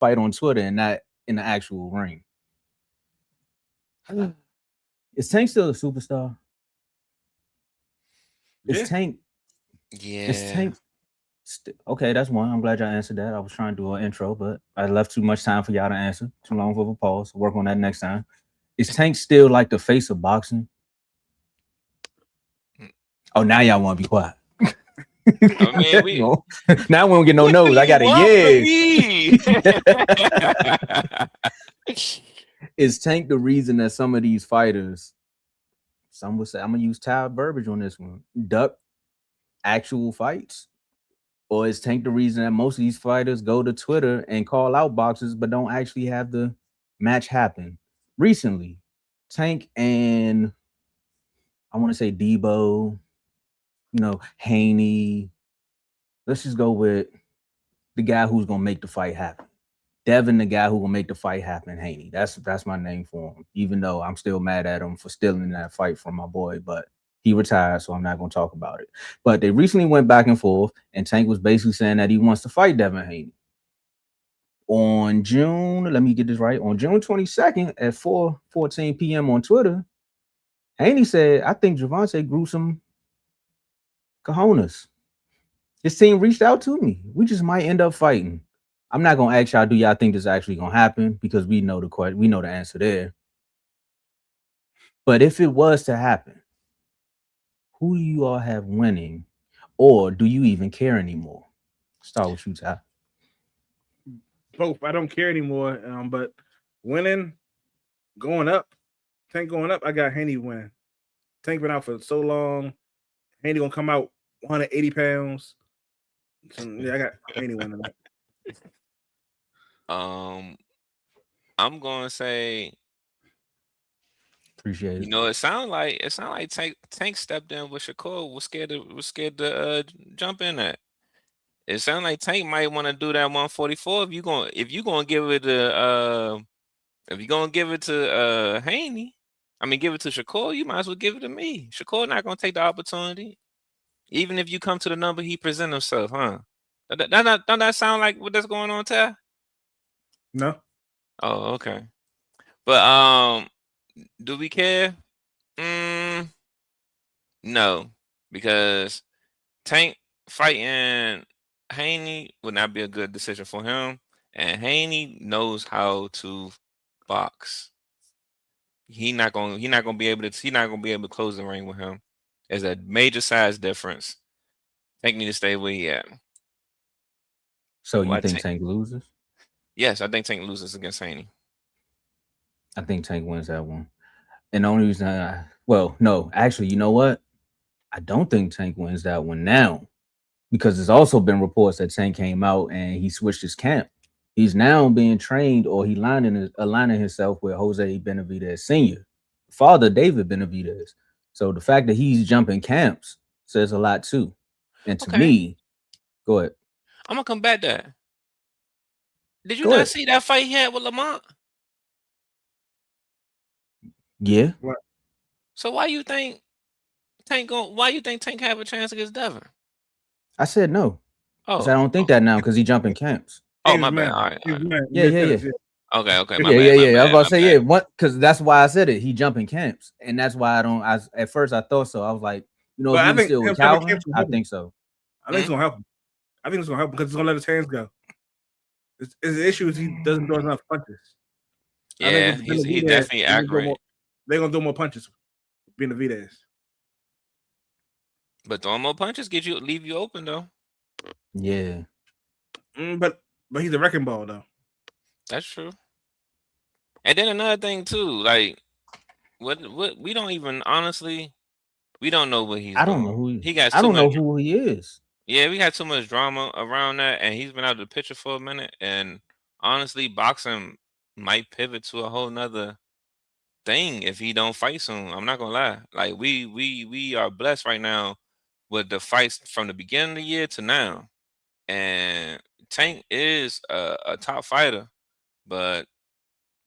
fight on Twitter and not in the actual ring. Is Tank still a superstar? Is Tank? Is Tank? Okay, that's one. I'm glad y'all answered that. I was trying to do an intro, but I left too much time for y'all to answer. Too long for a pause. Work on that next time. Is Tank still like the face of boxing? Oh, now y'all want to be quiet. I mean, we now we don't get no no's. I got a Is Tank the reason that some of these fighters, some would say, I'm gonna use Ty verbiage on this one, duck actual fights? Or is Tank the reason that most of these fighters go to Twitter and call out boxers but don't actually have the match happen? Recently, Tank and I want to say Debo, Haney. Let's just go with the guy who's gonna make the fight happen. Devin, the guy who will make the fight happen, Haney. That's my name for him. Even though I'm still mad at him for stealing that fight from my boy, but he retired, so I'm not going to talk about it. But they recently went back and forth, and Tank was basically saying that he wants to fight Devin Haney. On June, let me get this right, on June 22nd at 4:14 p.m. on Twitter, Haney said, I think Gervonta grew some cojones. His team reached out to me. We just might end up fighting. I'm not gonna ask y'all, do y'all think this is actually gonna happen? Because we know the answer there. But if it was to happen, who do you all have winning, or do you even care anymore? Start with you, Ty. Both. I don't care anymore. But winning, going up, Tank going up. I got Haney winning. Tank been out for so long. Haney gonna come out 180 pounds. So, yeah, I got Haney winning that. I'm gonna say. Appreciate it. It sound like Tank stepped in with Shakur, was scared to jump in that. It sounds like Tank might want to do that 144 if you're gonna give it to Haney. I mean, give it to Shakur. You might as well give it to me. Shakur not gonna take the opportunity, even if you come to the number he present himself, huh? Don't that sound like what that's going on, Ty? No. Oh, okay. But do we care? No, because Tank fighting Haney would not be a good decision for him, and Haney knows how to box. He's not gonna be able to close the ring with him. There's a major size difference. Tank need to stay where he at. So you think Tank loses? Yes, I think Tank loses against Haney. I think Tank wins that one. And the only reason no, actually, you know what? I don't think Tank wins that one now, because there's also been reports that Tank came out and he switched his camp. He's now being trained, or he aligning himself with Jose Benavidez Sr., father David Benavidez. So the fact that he's jumping camps says a lot too. And to me, go ahead. I'm gonna come back there. Did you not see that fight he had with Lamont? Yeah. What? So why you think Tank have a chance against Devin? I said no. Oh, I don't think that now because he jumping camps. Oh, my bad. All right. Yeah. Okay. Yeah. I was about to say what, because that's why I said it. He jumping camps, and that's why at first I thought so. I was like, if he was still with Calvin, I think so. I think it's gonna help him. I think it's gonna help him because it's gonna let his hands go. His issue is he doesn't throw enough punches. Yeah, he's definitely accurate. They're gonna do more punches. Benavidez. But throwing more punches leave you open though. Yeah. But he's a wrecking ball though. That's true. And then another thing too, like what we don't even honestly, we don't know what he's. I don't know who he got. I don't know who he is. Yeah, we had too much drama around that, and he's been out of the picture for a minute. And honestly, boxing might pivot to a whole nother thing if he don't fight soon. I'm not gonna lie. Like we are blessed right now with the fights from the beginning of the year to now. And Tank is a top fighter, but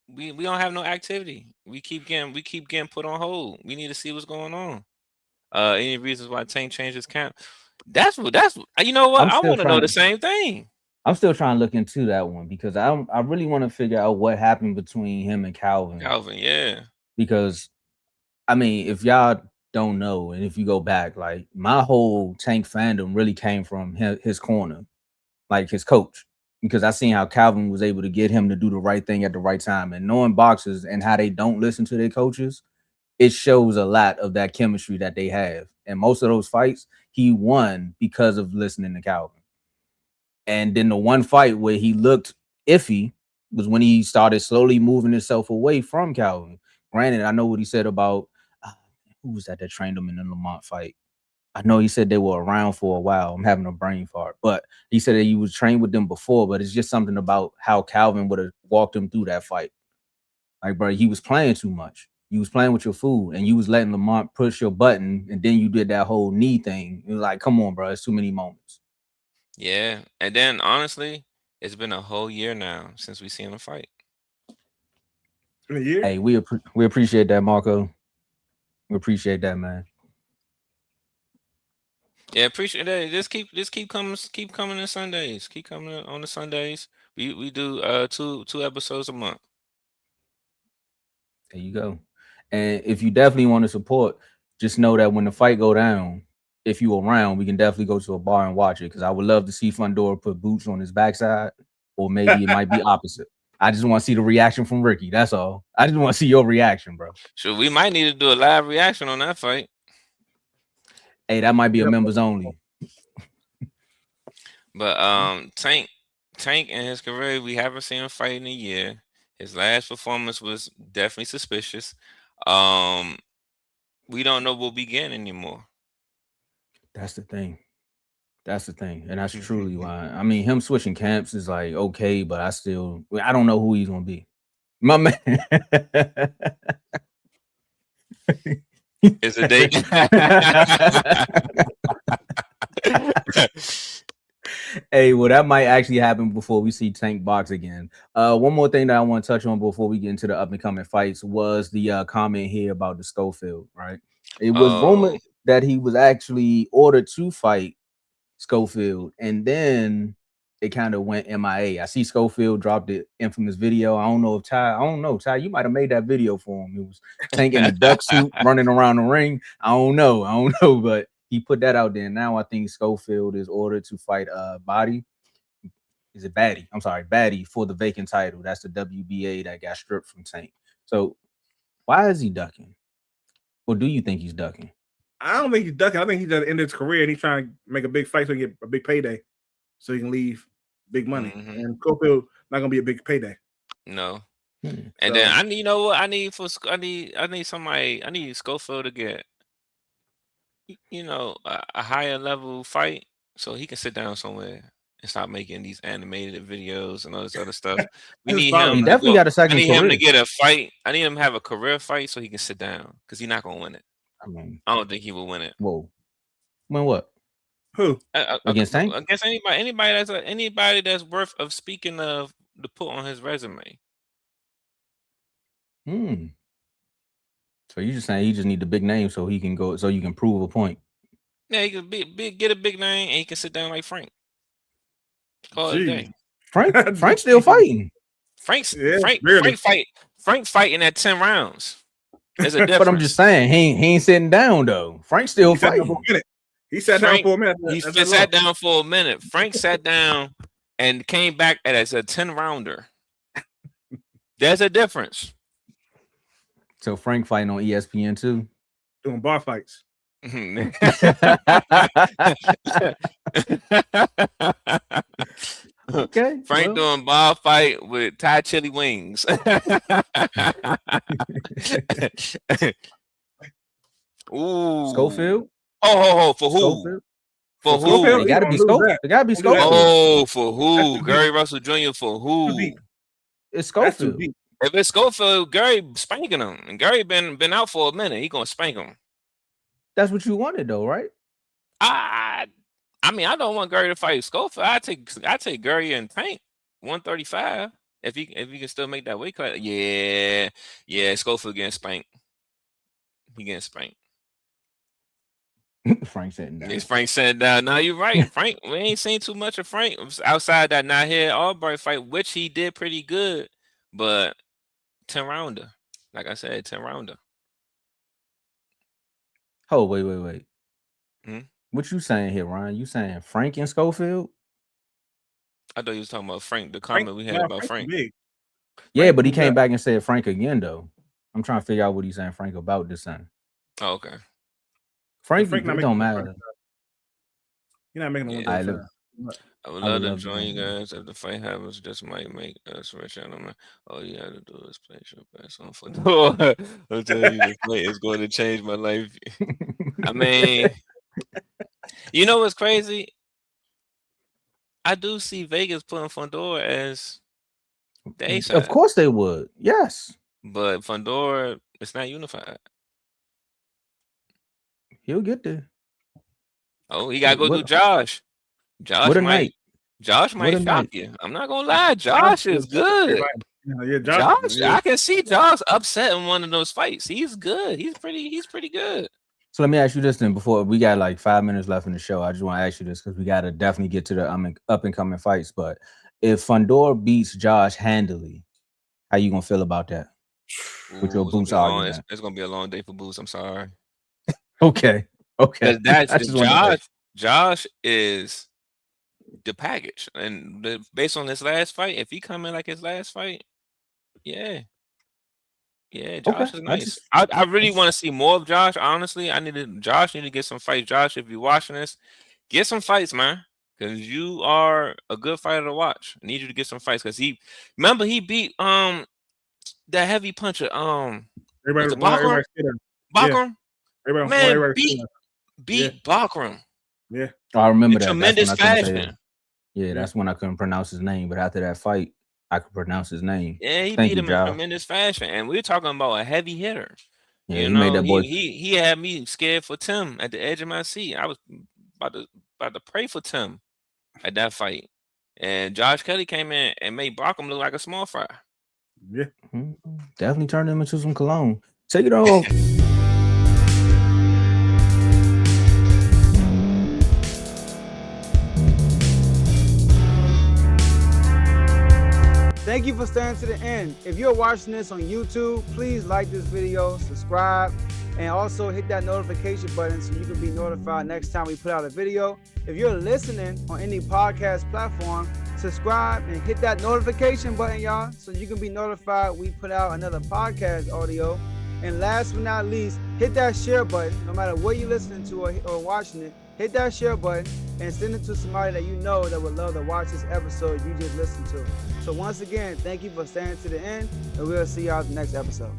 we don't have no activity. We keep getting put on hold. We need to see what's going on. Any reasons why Tank changed his camp? That's you know what? I want to know the same thing. I'm still trying to look into that one because I really want to figure out what happened between him and Calvin. Yeah. Because I mean, if y'all don't know, and if you go back, like my whole Tank fandom really came from his corner, like his coach, because I seen how Calvin was able to get him to do the right thing at the right time. And knowing boxers and how they don't listen to their coaches, it shows a lot of that chemistry that they have. And most of those fights, he won because of listening to Calvin. And then the one fight where he looked iffy was when he started slowly moving himself away from Calvin. Granted, I know what he said about who was that trained him in the Lamont fight. I know he said they were around for a while. I'm having a brain fart, but he said that he was trained with them before. But it's just something about how Calvin would have walked him through that fight. Like, bro, he was playing too much. You was playing with your food, and you was letting Lamont push your button, and then you did that whole knee thing. It was like, come on, bro, it's too many moments. Yeah, and then honestly, it's been a whole year now since we seen him fight. It's been a year. Hey, we appreciate that, Marco. We appreciate that, man. Yeah, appreciate that. Just keep coming in Sundays. Keep coming on the Sundays. We do two episodes a month. There you go. And if you definitely want to support, just know that when the fight go down, if you around, we can definitely go to a bar and watch it. Because I would love to see Fundora put boots on his backside, or maybe it might be opposite. I just want to see the reaction from Ricky. That's all. I just want to see your reaction, bro. Sure, we might need to do a live reaction on that fight. Hey, that might be a members only. But Tank in his career, we haven't seen him fight in a year. His last performance was definitely suspicious. We don't know what we get anymore. That's the thing. And that's truly why. I mean, him switching camps is like okay, but I don't know who he's gonna be. My man. It's a date. Hey, well, that might actually happen before we see Tank box again. One more thing that I want to touch on before we get into the up and coming fights was the comment here about the Schofield, right? It was rumored that he was actually ordered to fight Schofield, and then it kind of went MIA. I see Schofield dropped the infamous video. I don't know, Ty, you might have made that video for him. It was Tank in a duck suit running around the ring. I don't know, but he put that out there. Now I think Schofield is ordered to fight Bahdi. Is it Bahdi? I'm sorry, Bahdi for the vacant title. That's the WBA that got stripped from Tank. So why is he ducking? Or do you think he's ducking? I don't think he's ducking. I think he's at the end of his career and he's trying to make a big fight so he can get a big payday, so he can leave big money. Mm-hmm. And Schofield not gonna be a big payday. No. And then I need, you know what? I need Schofield to get, you know, a higher level fight so he can sit down somewhere and stop making these animated videos and all this other stuff. We need him. He definitely got a second career. I need him to get a fight. I need him to have a career fight so he can sit down because he's not gonna win it. I don't think he will win it. Whoa. Win what? Who? Against Tank? Against anybody that's worth of speaking of to put on his resume. So you just saying he just need the big name so he can go, so you can prove a point. Yeah, he can get a big name and he can sit down like Frank. Call it a day. Frank's still fighting. Frank fighting at 10 rounds. There's a difference. But I'm just saying he ain't sitting down though. Frank's still fighting. He sat down for a minute. He sat down for a minute. Frank sat down and came back as a 10-rounder. There's a difference. So Frank fighting on ESPN too? Doing bar fights. Okay. Frank doing bar fight with Thai chili wings. Ooh. Schofield? Oh, for who? Schofield? For who? It gotta be Schofield. It gotta be Schofield. Oh, for who? Gary Russell Jr. for who? It's Schofield. If it's Schofield, Gary spanking him. And Gary been out for a minute. He gonna spank him. That's what you wanted though, right? I mean, I don't want Gary to fight Schofield. I take Gary and Tank 135 if he can still make that weight cut. Yeah, Schofield getting spanked. He getting spanked. Frank sitting down. Yes, Frank said down. No, you're right. Frank, we ain't seen too much of Frank outside that Nahir Albright fight, which he did pretty good, but 10 rounder. Like I said, 10 rounder. Oh, wait. Hmm? What you saying here, Ryan? You saying Frank and Schofield? I thought you was talking about Frank, the comment we had about Frank. Yeah, but he came back and said Frank again, though. I'm trying to figure out what he's saying Frank about this time. Oh, okay. Frank it don't matter. You're not making no money. I would love to join you guys. If the fight happens, just might make us rich. All you have to do is place your bets on football. I'm telling you, this fight is going to change my life. I mean, you know what's crazy? I do see Vegas putting Fundora as the A side. Of course they would. Yes. But Fundora, it's not unified. He'll get there. Oh, he gotta go do Josh. Josh might shock you. I'm not gonna lie. Josh is good. Yeah, Josh, I can see Josh upset in one of those fights. He's good. He's pretty good. So let me ask you this then. Before we got like 5 minutes left in the show, I just want to ask you this because we got to definitely get to the up and coming fights. But if Fundora beats Josh handily, how you gonna feel about that? With your Boots argument, it's gonna be a long day for Boots. I'm sorry. Okay. That's Josh is the package, and based on this last fight, if he come in like his last fight, yeah, Josh is nice. I really want to see more of Josh. Honestly, Josh need to get some fights. Josh, if you're watching this, get some fights, man, because you are a good fighter to watch. I need you to get some fights because he beat that heavy puncher Bakram. Man, beat Bakram. Yeah, I remember that. Tremendous fashion. Yeah, that's when I couldn't pronounce his name, but after that fight, I could pronounce his name. Yeah, he beat him in tremendous fashion, and we're talking about a heavy hitter. Yeah, you know, made that boy. He had me scared for Tim at the edge of my seat. I was about to pray for Tim at that fight, and Josh Kelly came in and made Bakram look like a small fry. Yeah, definitely turned him into some cologne. Take it off. Thank you for staying to the end. If you're watching this on YouTube, please like this video, subscribe, and also hit that notification button so you can be notified next time we put out a video. If you're listening on any podcast platform, subscribe and hit that notification button, y'all, so you can be notified we put out another podcast audio. And last but not least, hit that share button. No matter what you're listening to or watching it, hit that share button and send it to somebody that you know that would love to watch this episode you just listened to. So once again, thank you for staying to the end, and we'll see y'all at the next episode.